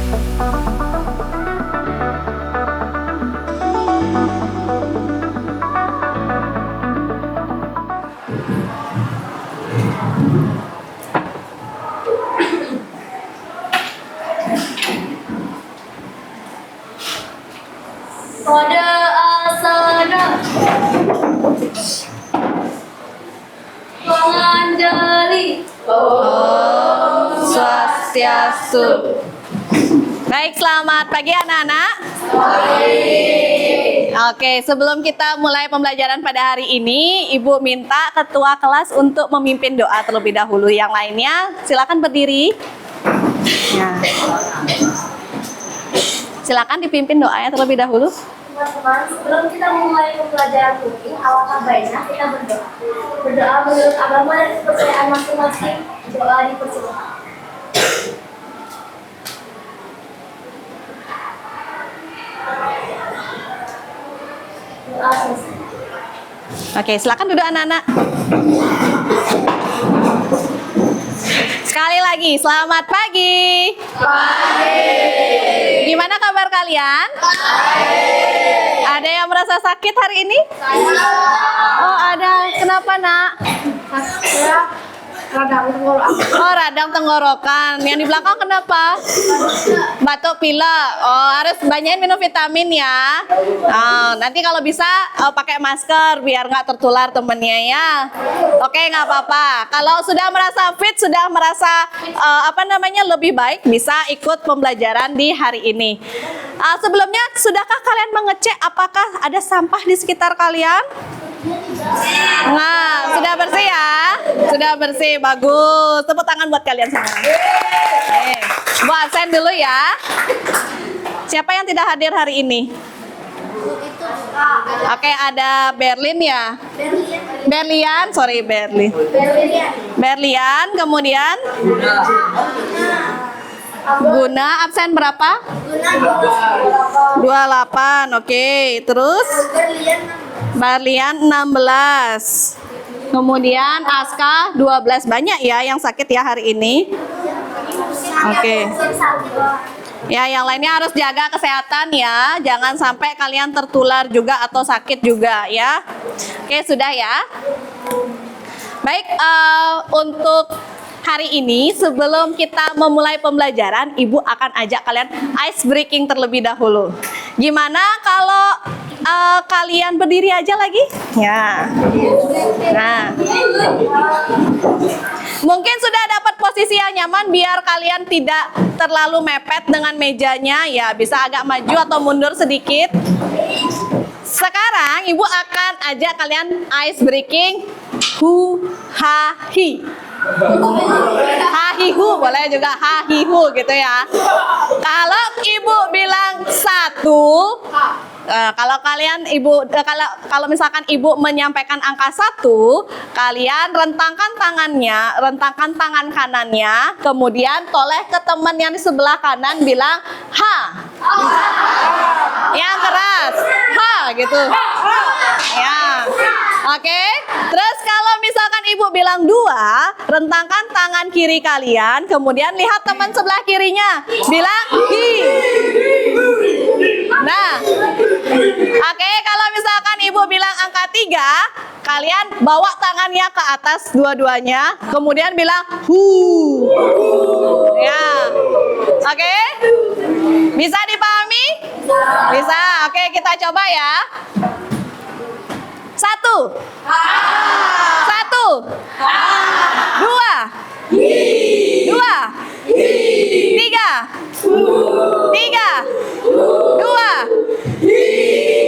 Kode asadam Penganjali Om Swastiastu. Baik, selamat pagi anak-anak. Oke, sebelum kita mulai pembelajaran pada hari ini, Ibu minta ketua kelas untuk memimpin doa terlebih dahulu. Yang lainnya, silakan berdiri. Nah. Silakan dipimpin doanya terlebih dahulu. Teman-teman, sebelum kita memulai pembelajaran cooking, alangkah baiknya kita berdoa. Berdoa menurut agama dan kepercayaan masing-masing. Doa dipersilakan. Doa selesai. Oke, silakan duduk anak-anak. Sekali lagi, selamat pagi. Gimana kabar kalian? Ada yang merasa sakit hari ini? Oh, ada. Kenapa, Nak? Radang tenggorokan. Oh, radang tenggorokan. Yang di belakang kenapa? Batuk pilek. Oh, harus banyakin minum vitamin ya. Nanti kalau bisa pakai masker biar nggak tertular temennya ya. Oke, nggak apa-apa. Kalau sudah merasa fit, sudah merasa lebih baik, bisa ikut pembelajaran di hari ini. Sebelumnya, sudahkah kalian mengecek apakah ada sampah di sekitar kalian? Nah, sudah bersih ya? Sudah bersih, bagus. Tepuk tangan buat kalian semua. Bu absen dulu ya. Siapa yang tidak hadir hari ini? Oke, ada Berlin ya? Berlian, sorry Berlin. Berlian, kemudian? Guna, absen berapa? 28, oke. Terus? Barlian 16. Kemudian Aska 12. Banyak ya yang sakit ya hari ini. Oke. Ya, yang lainnya harus jaga kesehatan ya. Jangan sampai kalian tertular juga atau sakit juga ya. Oke, sudah ya. Baik, untuk hari ini sebelum kita memulai pembelajaran, Ibu akan ajak kalian ice breaking terlebih dahulu. Gimana kalau kalian berdiri aja lagi? Ya. Nah. Mungkin sudah dapat posisi yang nyaman biar kalian tidak terlalu mepet dengan mejanya. Ya, bisa agak maju atau mundur sedikit. Sekarang Ibu akan ajak kalian ice breaking hu ha hi. Hahihu boleh juga hahihu gitu ya. Kalau Ibu bilang 1, kalau kalian kalau misalkan Ibu menyampaikan angka 1, kalian rentangkan tangan kanannya, kemudian toleh ke teman yang di sebelah kanan bilang ha. Yang keras, ha gitu. Ya. Oke. Terus kalau misalkan Ibu bilang 2, rentangkan tangan kiri kalian, kemudian lihat teman sebelah kirinya, bilang hi. Nah, oke, kalau misalkan Ibu bilang angka 3, kalian bawa tangannya ke atas dua-duanya, kemudian bilang hu. Ya, oke, bisa dipahami? Bisa. Oke, kita coba ya. 1, 1, 2, 2, 3, 3, 2,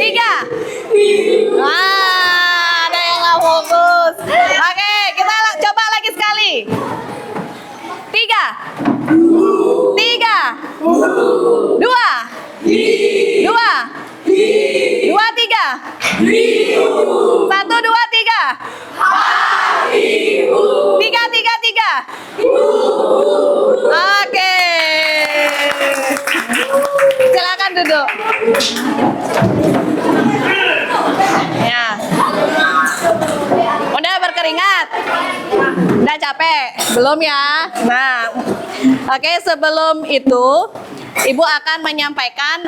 3. Ada yang nggak fokus. Oke, kita coba lagi sekali. 3, 3, 2, 2, 2, 3. 1, 2, 3. 3, 3, 3. Oke. Silakan duduk. Ya. Udah berkeringat? Udah capek? Belum ya? Nah, Oke, sebelum itu Ibu akan menyampaikan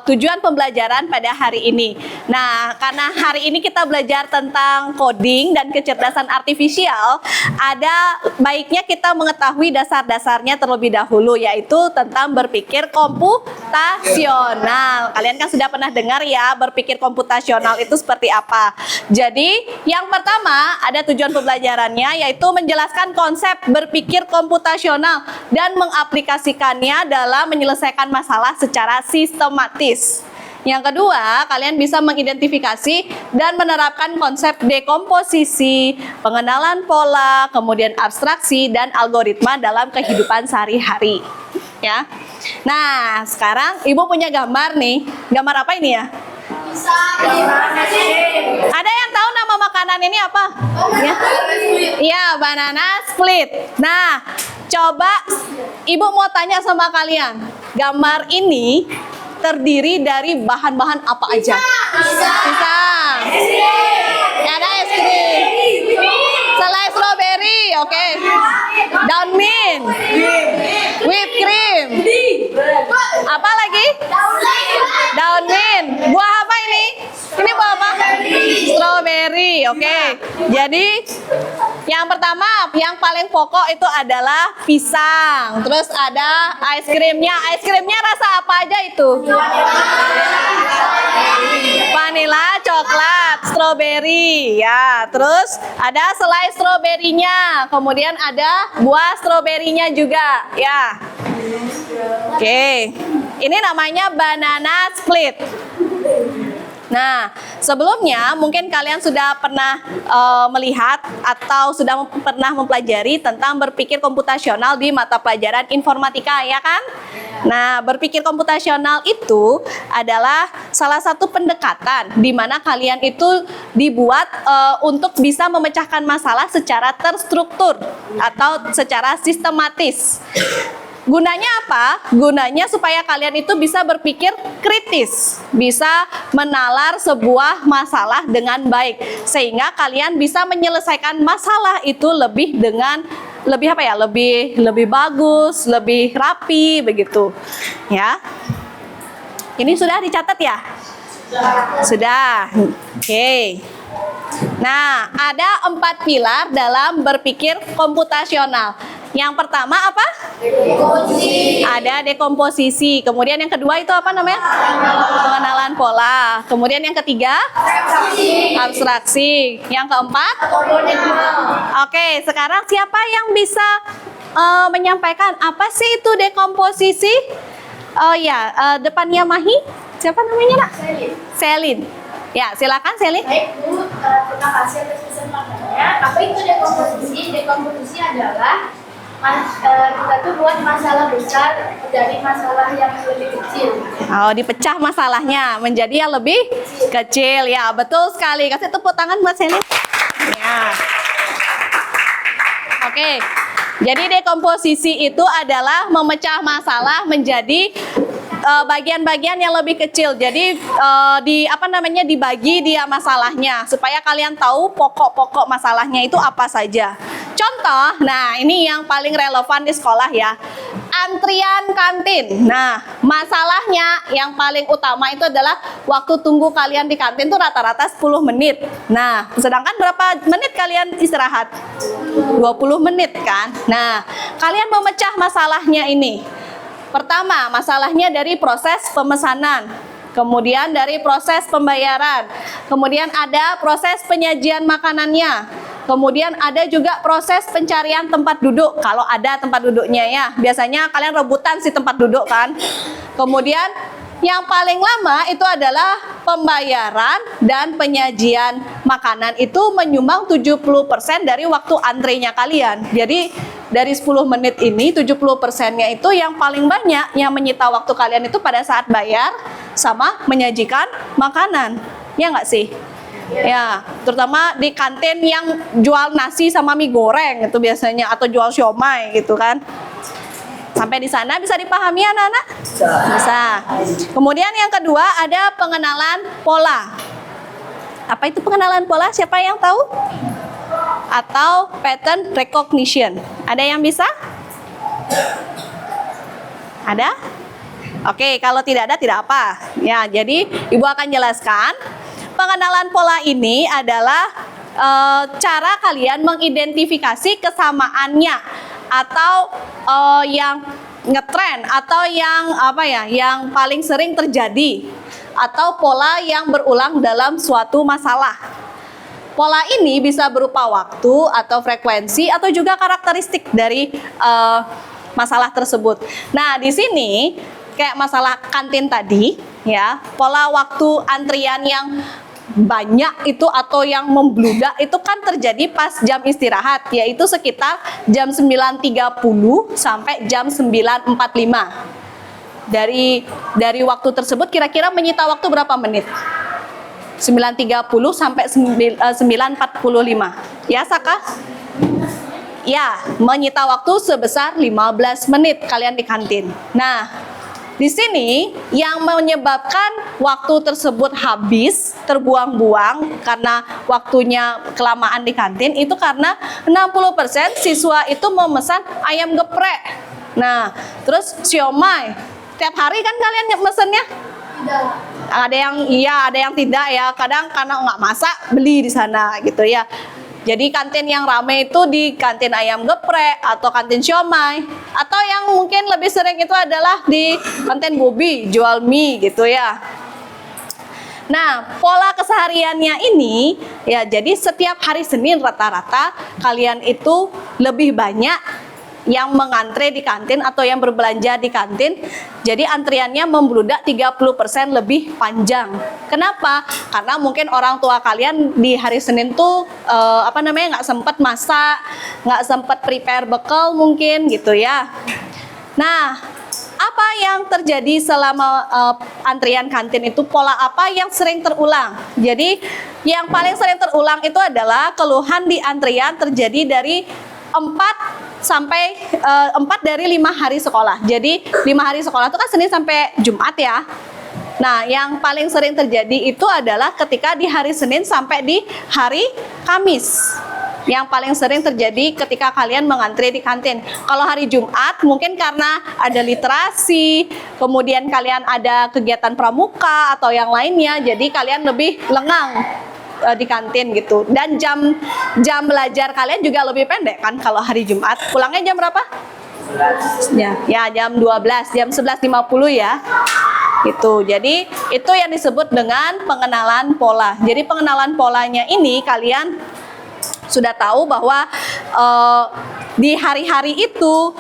tujuan pembelajaran pada hari ini. Nah, karena hari ini kita belajar tentang coding dan kecerdasan artifisial, ada baiknya kita mengetahui dasar-dasarnya terlebih dahulu, yaitu tentang berpikir komputasional. Kalian kan sudah pernah dengar ya, berpikir komputasional itu seperti apa. Jadi, yang pertama ada tujuan pembelajarannya, yaitu menjelaskan konsep berpikir komputasional dan mengaplikasikannya dalam menyelesaikan masalah secara sistematis. Yang kedua, kalian bisa mengidentifikasi dan menerapkan konsep dekomposisi, pengenalan pola, kemudian abstraksi dan algoritma dalam kehidupan sehari-hari. Ya. Nah, sekarang Ibu punya gambar nih. Gambar apa ini ya? Ada yang tahu nama makanan ini apa? Ya. Iya, banana split. Nah, coba Ibu mau tanya sama kalian, gambar ini terdiri dari bahan-bahan apa aja? Pisang. Ada es krim. Selai strawberry, oke. Daun mint. Whipped cream. Apa lagi? Daun mint. Buah apa ini? Ini buah apa? Strawberry, oke. Jadi yang pertama, yang paling pokok itu adalah pisang. Terus ada es krimnya. Es krimnya rasa apa aja itu? Vanilla, coklat, strawberry. Ya, terus ada selai stroberinya. Kemudian ada buah stroberinya juga. Ya. Oke. Ini namanya banana split. Nah, sebelumnya mungkin kalian sudah pernah melihat atau sudah pernah mempelajari tentang berpikir komputasional di mata pelajaran informatika, ya kan? Nah, berpikir komputasional itu adalah salah satu pendekatan di mana kalian itu dibuat untuk bisa memecahkan masalah secara terstruktur atau secara sistematis. Gunanya apa? Gunanya supaya kalian itu bisa berpikir kritis, bisa menalar sebuah masalah dengan baik, sehingga kalian bisa menyelesaikan masalah itu lebih bagus, lebih rapi begitu. Ya. Ini sudah dicatat ya? Sudah. Oke. Nah, ada 4 pilar dalam berpikir komputasional. Yang pertama apa? Dekomposisi. Ada dekomposisi. Kemudian yang kedua itu apa namanya? Pengenalan pola. Kemudian yang ketiga? Abstraksi. Yang keempat? Oke, sekarang siapa yang bisa menyampaikan apa sih itu dekomposisi? Oh ya, depannya Mahi. Siapa namanya, Nak? Selin. Ya, silakan Selin. Baik, Bu. Terima kasih atas kesempatannya. Apa itu dekomposisi? Dekomposisi adalah kita tuh buat masalah besar dari masalah yang lebih kecil. Oh, dipecah masalahnya menjadi yang lebih kecil. Ya, betul sekali. Kasih tepuk tangan buat Selin. Ya. Oke. Jadi dekomposisi itu adalah memecah masalah menjadi bagian-bagian yang lebih kecil. Jadi dibagi dia masalahnya supaya kalian tahu pokok-pokok masalahnya itu apa saja. Contoh, nah ini yang paling relevan di sekolah ya. Antrian kantin. Nah, masalahnya yang paling utama itu adalah waktu tunggu kalian di kantin tuh rata-rata 10 menit. Nah, sedangkan berapa menit kalian istirahat? 20 menit kan? Nah, kalian memecah masalahnya ini. Pertama, masalahnya dari proses pemesanan, kemudian dari proses pembayaran, kemudian ada proses penyajian makanannya, kemudian ada juga proses pencarian tempat duduk, kalau ada tempat duduknya ya. Biasanya kalian rebutan sih tempat duduk kan. Kemudian yang paling lama itu adalah pembayaran dan penyajian makanan, itu menyumbang 70% dari waktu antrenya kalian. Jadi dari 10 menit ini 70%-nya itu yang paling banyak yang menyita waktu kalian itu pada saat bayar sama menyajikan makanan. Ya nggak sih? Ya, terutama di kantin yang jual nasi sama mie goreng itu biasanya, atau jual siomay gitu kan. Sampai di sana bisa dipahami anak-anak? Bisa. Kemudian yang kedua ada pengenalan pola. Apa itu pengenalan pola? Siapa yang tahu? Atau pattern recognition. Ada yang bisa? Ada? Oke, kalau tidak ada tidak apa. Ya, jadi Ibu akan jelaskan. Pengenalan pola ini adalah cara kalian mengidentifikasi kesamaannya atau yang ngetren atau yang apa ya, yang paling sering terjadi atau pola yang berulang dalam suatu masalah. Pola ini bisa berupa waktu atau frekuensi atau juga karakteristik dari masalah tersebut. Nah, di sini kayak masalah kantin tadi, ya, pola waktu antrian yang banyak itu atau yang membludak itu kan terjadi pas jam istirahat, yaitu sekitar jam 9.30 sampai jam 9.45. Dari waktu tersebut kira-kira menyita waktu berapa menit? 9.30 sampai 9.45. Ya, Saka? Ya, menyita waktu sebesar 15 menit kalian di kantin. Nah, di sini yang menyebabkan waktu tersebut habis, terbuang-buang karena waktunya kelamaan di kantin itu karena 60% siswa itu memesan ayam geprek. Nah, terus siomay. Tiap hari kan kalian mesennya? Tidak. Ada yang iya, ada yang tidak ya. Kadang karena nggak masak, beli di sana gitu ya. Jadi kantin yang ramai itu di kantin ayam geprek atau kantin siomay, atau yang mungkin lebih sering itu adalah di kantin Bobi, jual mie gitu ya. Nah, pola kesehariannya ini ya, jadi setiap hari Senin rata-rata kalian itu lebih banyak yang mengantre di kantin atau yang berbelanja di kantin. Jadi antriannya membludak 30% lebih panjang. Kenapa? Karena mungkin orang tua kalian di hari Senin tuh nggak sempat masak, nggak sempat prepare bekal mungkin gitu ya. Nah, apa yang terjadi selama antrian kantin itu, pola apa yang sering terulang? Jadi yang paling sering terulang itu adalah keluhan di antrian terjadi dari 4 dari 5 hari sekolah. Jadi 5 hari sekolah itu kan Senin sampai Jumat ya. Nah, yang paling sering terjadi itu adalah ketika di hari Senin sampai di hari Kamis. Yang paling sering terjadi ketika kalian mengantre di kantin. Kalau hari Jumat mungkin karena ada literasi, kemudian kalian ada kegiatan pramuka atau yang lainnya, jadi kalian lebih lengang di kantin gitu. Dan jam belajar kalian juga lebih pendek kan kalau hari Jumat. Pulangnya jam berapa? Ya, jam 12, jam 11.50 ya. Itu. Jadi itu yang disebut dengan pengenalan pola. Jadi pengenalan polanya ini kalian sudah tahu bahwa di hari-hari itu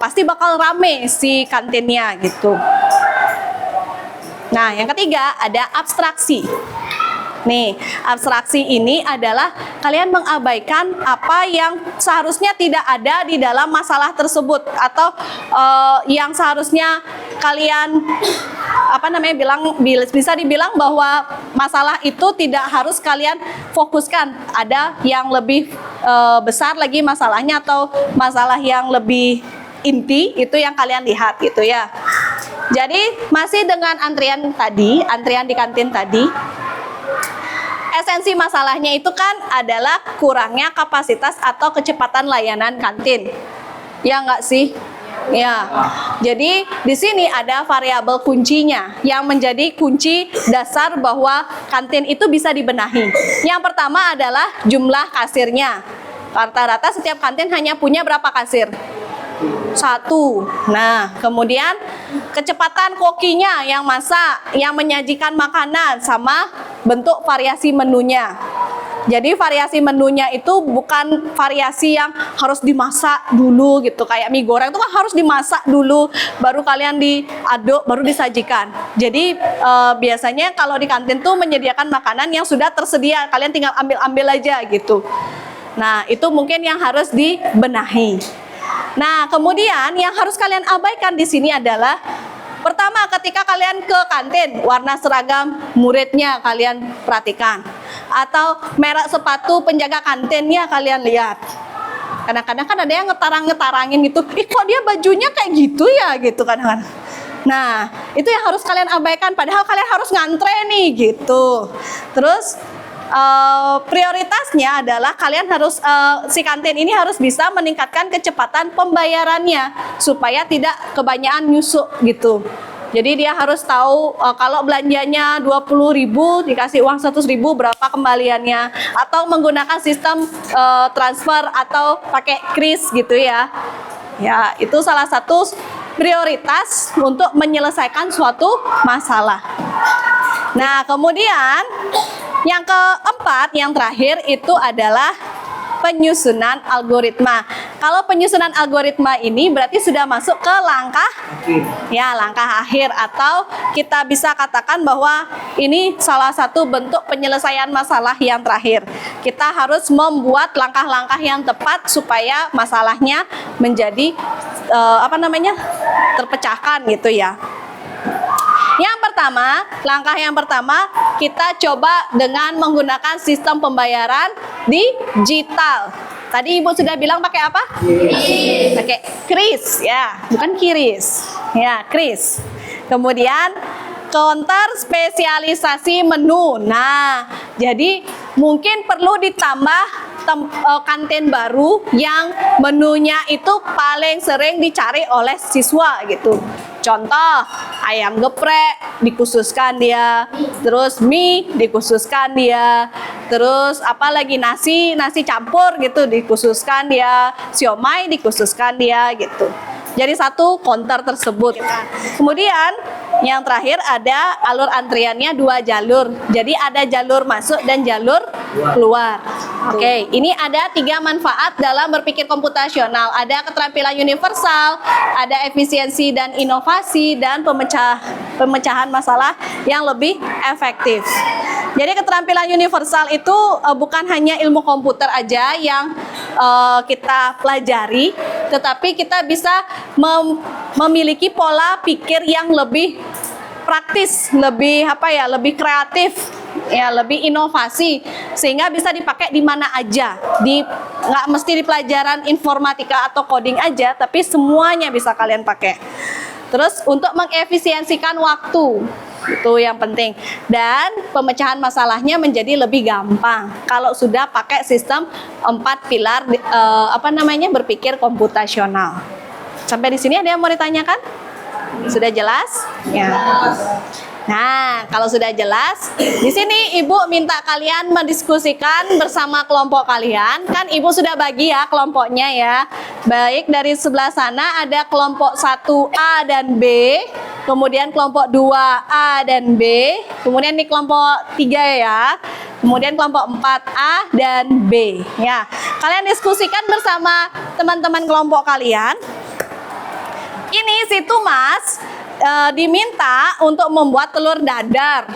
pasti bakal rame si kantinnya gitu. Nah, yang ketiga ada abstraksi. Nih, abstraksi ini adalah kalian mengabaikan apa yang seharusnya tidak ada di dalam masalah tersebut, atau yang seharusnya kalian bisa dibilang bahwa masalah itu tidak harus kalian fokuskan. Ada yang lebih besar lagi masalahnya, atau masalah yang lebih inti itu yang kalian lihat gitu ya. Jadi masih dengan antrian di kantin tadi. Esensi masalahnya itu kan adalah kurangnya kapasitas atau kecepatan layanan kantin. Ya nggak sih? Ya. Jadi di sini ada variabel kuncinya yang menjadi kunci dasar bahwa kantin itu bisa dibenahi. Yang pertama adalah jumlah kasirnya. Rata-rata setiap kantin hanya punya berapa kasir? 1. Nah, kemudian kecepatan kokinya yang masak, yang menyajikan makanan, sama bentuk variasi menunya. Jadi variasi menunya itu bukan variasi yang harus dimasak dulu gitu. Kayak mie goreng itu kan harus dimasak dulu, baru kalian diaduk, baru disajikan. Jadi biasanya kalau di kantin tuh menyediakan makanan yang sudah tersedia, kalian tinggal ambil-ambil aja gitu. Nah, itu mungkin yang harus dibenahi. Nah, kemudian yang harus kalian abaikan di sini adalah pertama, ketika kalian ke kantin, warna seragam muridnya kalian perhatikan, atau merek sepatu penjaga kantinnya kalian lihat. Kadang-kadang kan ada yang ngetarang-ngetarangin gitu, kok dia bajunya kayak gitu ya gitu kan. Nah, itu yang harus kalian abaikan, padahal kalian harus ngantre nih gitu. Terus prioritasnya adalah kalian harus si kantin ini harus bisa meningkatkan kecepatan pembayarannya supaya tidak kebanyakan nyusuk gitu. Jadi dia harus tahu kalau belanjanya 20.000 dikasih uang 100.000 berapa kembaliannya, atau menggunakan sistem transfer atau pakai kris gitu ya. Ya, itu salah satu prioritas untuk menyelesaikan suatu masalah. Nah, kemudian yang keempat, yang terakhir itu adalah penyusunan algoritma. Kalau penyusunan algoritma ini berarti sudah masuk ke langkah langkah akhir, atau kita bisa katakan bahwa ini salah satu bentuk penyelesaian masalah yang terakhir. Kita harus membuat langkah-langkah yang tepat supaya masalahnya menjadi terpecahkan gitu ya. Yang pertama, langkah yang pertama kita coba dengan menggunakan sistem pembayaran digital. Tadi Ibu sudah bilang pakai apa? Pakai kris ya, bukan kiris. Ya, kris. Kemudian counter spesialisasi menu. Nah, jadi mungkin perlu ditambah kantin baru yang menunya itu paling sering dicari oleh siswa gitu. Contoh, ayam geprek dikhususkan dia, terus mie dikhususkan dia, terus apalagi nasi campur gitu dikhususkan dia, siomay dikhususkan dia gitu. Jadi satu counter tersebut. Kemudian yang terakhir ada alur antriannya 2 jalur. Jadi ada jalur masuk dan jalur keluar. Oke, ini ada 3 manfaat dalam berpikir komputasional. Ada keterampilan universal, ada efisiensi dan inovasi, dan pemecahan masalah yang lebih efektif. Jadi keterampilan universal itu bukan hanya ilmu komputer aja yang kita pelajari, tetapi kita bisa memiliki pola pikir yang lebih praktis, lebih lebih kreatif, ya, lebih inovasi, sehingga bisa dipakai di mana aja. Nggak mesti di pelajaran informatika atau coding aja, tapi semuanya bisa kalian pakai. Terus untuk mengefisiensikan waktu, itu yang penting, dan pemecahan masalahnya menjadi lebih gampang kalau sudah pakai sistem 4 pilar berpikir komputasional. Sampai di sini ada yang mau ditanyakan? Sudah jelas? Ya. Nah, kalau sudah jelas, di sini Ibu minta kalian mendiskusikan bersama kelompok kalian. Kan Ibu sudah bagi ya kelompoknya ya. Baik, dari sebelah sana ada kelompok 1A dan B, kemudian kelompok 2A dan B, kemudian di kelompok 3 ya. Kemudian kelompok 4A dan B. Ya, kalian diskusikan bersama teman-teman kelompok kalian. Ini si Tumas diminta untuk membuat telur dadar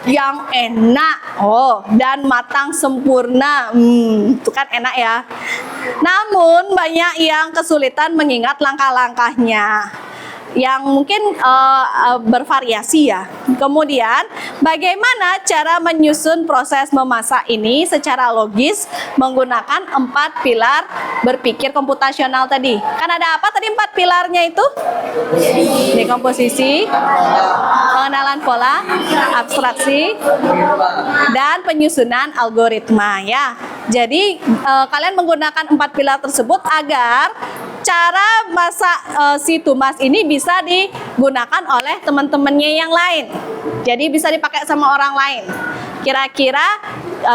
yang enak, dan matang sempurna. Itu kan enak ya. Namun banyak yang kesulitan mengingat langkah-langkahnya, yang mungkin bervariasi ya. Kemudian bagaimana cara menyusun proses memasak ini secara logis menggunakan 4 pilar berpikir komputasional tadi. Kan ada apa tadi 4 pilarnya itu? Dekomposisi, pengenalan pola, abstraksi, dan penyusunan algoritma ya. Jadi kalian menggunakan 4 pilar tersebut agar cara masak si Tumas ini bisa digunakan oleh teman-temannya yang lain. Jadi bisa dipakai sama orang lain. Kira-kira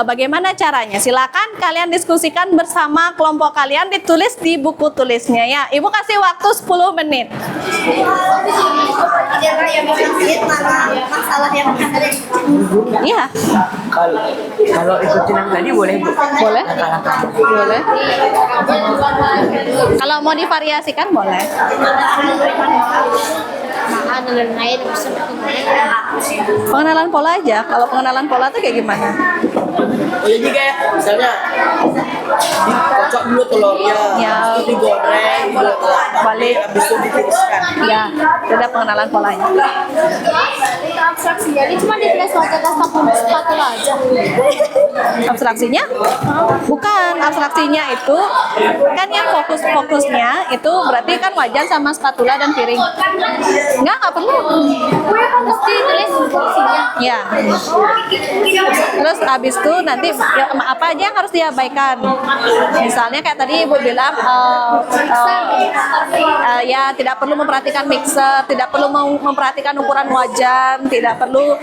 bagaimana caranya? Silakan kalian diskusikan bersama kelompok kalian, ditulis di buku tulisnya ya. Ibu kasih waktu 10 menit. Iya. Kalau ikutin yang tadi boleh Bu? Boleh? Boleh. Kalau mau divariasikan boleh. Pengenalan pola aja. Kalau pengenalan pola itu kayak gimana? Oh jadi kayak misalnya dikocok dulu telurnya, Ya. terus digoreng, Balik. habis itu ditiriskan. Ya, sudah pengenalan polanya. Abstraksi jadi cuma ditulis wajah dan spatula aja. Abstraksinya? Bukan, abstraksinya itu kan yang fokusnya itu berarti kan wajan sama spatula dan piring. Nggak perlu. Mesti tulis fungsinya. Ya. Terus habis itu nanti ya, apa aja yang harus diabaikan. Misalnya kayak tadi Ibu bilang ya tidak perlu memperhatikan mixer, tidak perlu memperhatikan ukuran wajan, tidak perlu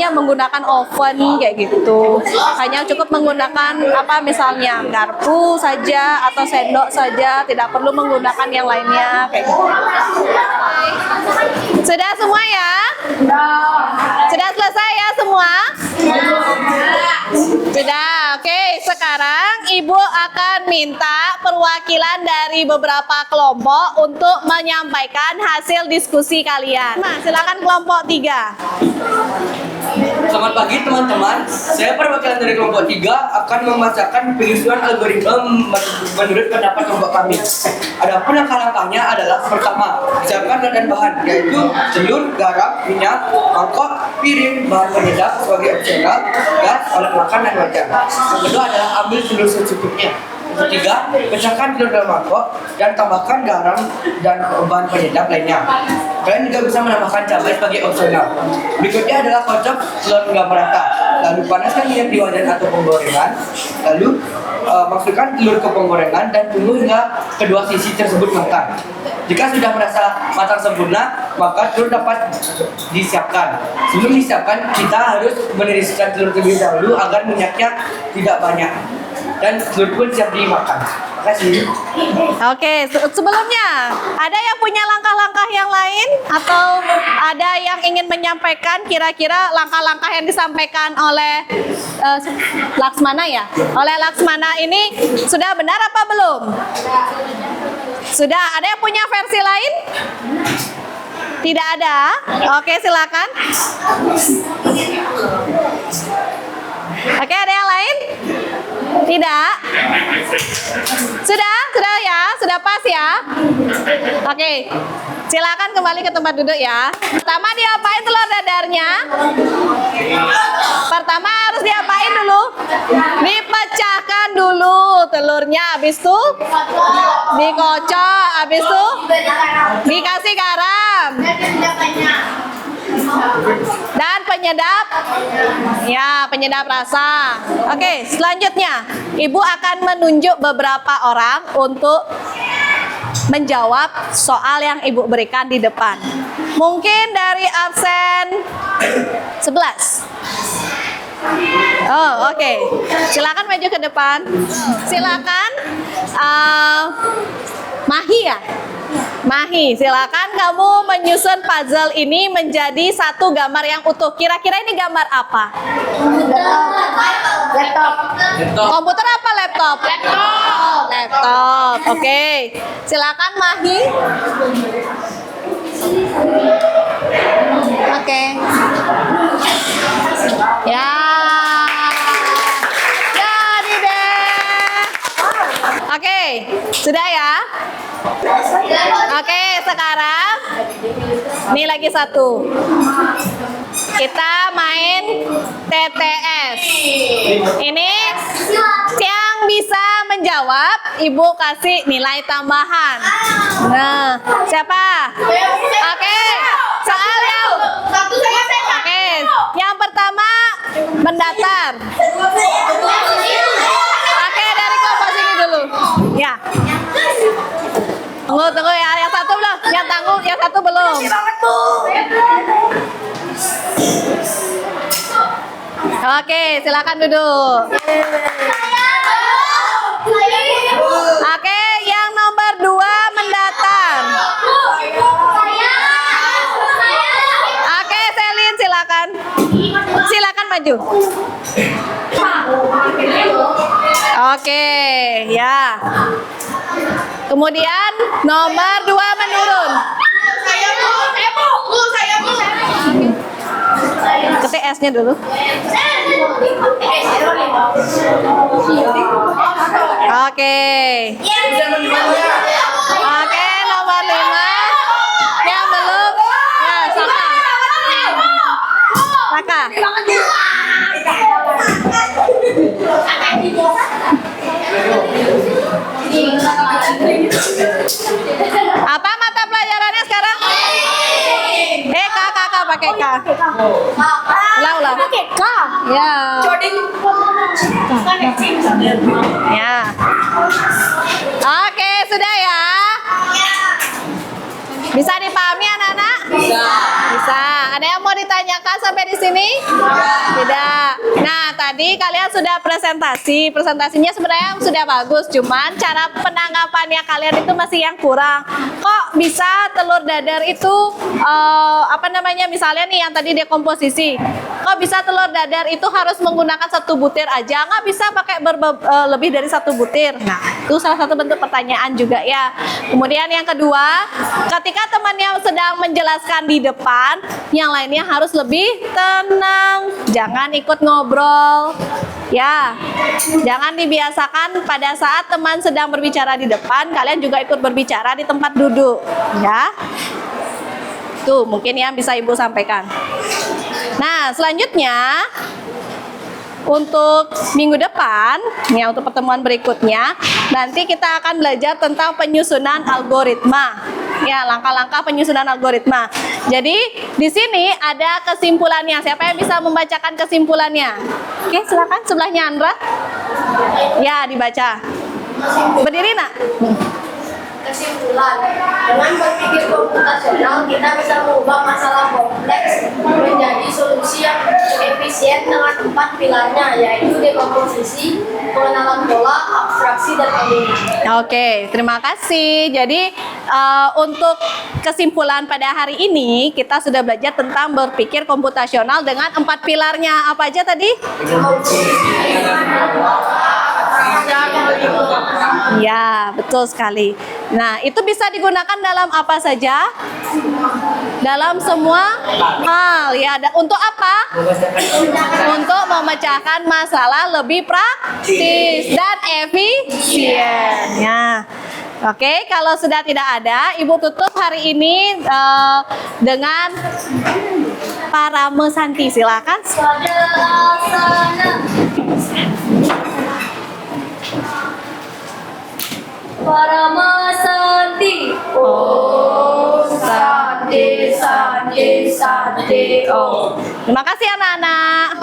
menggunakan oven kayak gitu. Hanya cukup menggunakan misalnya garpu saja atau sendok saja, tidak perlu menggunakan yang lainnya kayak gitu. Sudah semua ya? Sudah selesai ya semua? Sudah, oke. Sekarang Ibu akan minta perwakilan dari beberapa kelompok untuk menyampaikan hasil diskusi kalian. Nah, silakan kelompok 3. Selamat pagi teman-teman, saya perwakilan dari kelompok 3 akan membacakan penyusunan algoritma menurut pendapat kelompok kami. Adapun langkah-langkahnya adalah pertama, siapkan dan bahan, yaitu telur, garam, minyak, mangkok, piring, bahan penyedap sebagai opsional, gas, alat makan, dan wajan. Yang kedua adalah ambil telur secukupnya. Ketiga, pecahkan telur dalam mangkok dan tambahkan garam dan bahan penyedap lainnya. Kalian juga bisa menambahkan cabai sebagai opsional. Berikutnya adalah kocok telur hingga merata. Lalu panaskan minyak di wajan atau penggorengan. Lalu masukkan telur ke penggorengan dan tunggu hingga kedua sisi tersebut matang. Jika sudah merasa matang sempurna, maka telur dapat disiapkan. Sebelum disiapkan, kita harus meniriskan telur terlebih dahulu agar minyaknya tidak banyak. Dan telur pun siap dimakan. Terima kasih. Oke, sebelumnya ada yang punya langkah-langkah yang lain atau ada yang ingin menyampaikan kira-kira langkah-langkah yang disampaikan oleh Laksmana ya? Oleh Laksmana ini sudah benar apa belum? Sudah. Ada yang punya versi lain? Tidak ada? Oke, silakan. Oke, ada yang lain? Tidak? Sudah ya? Sudah pas ya? Oke, silakan kembali ke tempat duduk ya. Pertama diapain telur dadarnya? Pertama harus diapain dulu? Dipecahkan dulu telurnya, habis itu dikocok, habis itu dikasih garam dan penyedap, ya penyedap rasa. Oke, selanjutnya Ibu akan menunjuk beberapa orang untuk menjawab soal yang Ibu berikan di depan. Mungkin dari absen 11. Oh, oke. Silakan maju ke depan. Silakan Mahi ya? Mahi, silakan kamu menyusun puzzle ini menjadi satu gambar yang utuh. Kira-kira ini gambar apa? Laptop. Komputer apa laptop? Laptop. Laptop. Oke. Silakan Mahi. Oke. Ya. Jadi deh. Oke, sudah ya? Oke, sekarang ini lagi satu. Kita main TTS. Ini yang bisa menjawab, Ibu kasih nilai tambahan. Nah, siapa? Oke, soal yang oke, yang pertama mendatar. Oke, dari kelompok sini dulu. Ya. Tunggu ya, yang satu belum, yang satu belum. Oke, silakan duduk. Oke, yang nomor 2 mendatar. Oke, Selin silakan. Silakan maju. Oke, ya. Kemudian nomor 2 menurun. Ketik S-nya dulu. Oke. Oke, nomor 5. Yang belum. Ya, Saka. Saka. Apa mata pelajarannya sekarang? Kakak pakai K. Lau. Pakai K. Ya. Ya. Oke, sudah ya. Bisa dipahami anak-anak? Bisa. Ada yang mau ditanyakan sampai di sini? Tidak. Nah, tadi kalian sudah presentasi. Presentasinya sebenarnya sudah bagus, cuman cara penanggapannya kalian itu masih yang kurang. Kok bisa telur dadar itu misalnya nih yang tadi dekomposisi. Kok bisa telur dadar itu harus menggunakan 1 butir aja? Nggak bisa pakai lebih dari 1 butir. Nah, itu salah satu bentuk pertanyaan juga ya. Kemudian yang kedua, ketika temannya sedang menjelaskan di depan, yang lainnya harus lebih tenang. Jangan ikut ngobrol. Ya, jangan dibiasakan pada saat teman sedang berbicara di depan, kalian juga ikut berbicara di tempat duduk. Ya. Tuh, mungkin yang bisa Ibu sampaikan. Nah, selanjutnya untuk minggu depan, ya untuk pertemuan berikutnya, nanti kita akan belajar tentang penyusunan algoritma. Ya, langkah-langkah penyusunan algoritma. Jadi, di sini ada kesimpulannya. Siapa yang bisa membacakan kesimpulannya? Oke, silakan sebelahnya Andra. Ya, dibaca. Berdiri, Nak. Kesimpulan, dengan berpikir komputasional kita bisa mengubah masalah kompleks menjadi solusi yang efisien dengan 4 pilarnya, yaitu dekomposisi, pengenalan pola, abstraksi, dan algoritma. Oke, terima kasih. Jadi untuk kesimpulan pada hari ini kita sudah belajar tentang berpikir komputasional dengan 4 pilarnya. Apa aja tadi? Ya, betul sekali. Nah, itu bisa digunakan dalam apa saja? Dalam semua hal ya. Untuk apa? Untuk memecahkan masalah lebih praktis dan efisien. Ya. Oke, kalau sudah tidak ada, Ibu tutup hari ini dengan Parame Santi. Silakan. Parame Santi. Oh, Santi, Santi, Santi. Oh. Terima kasih anak-anak.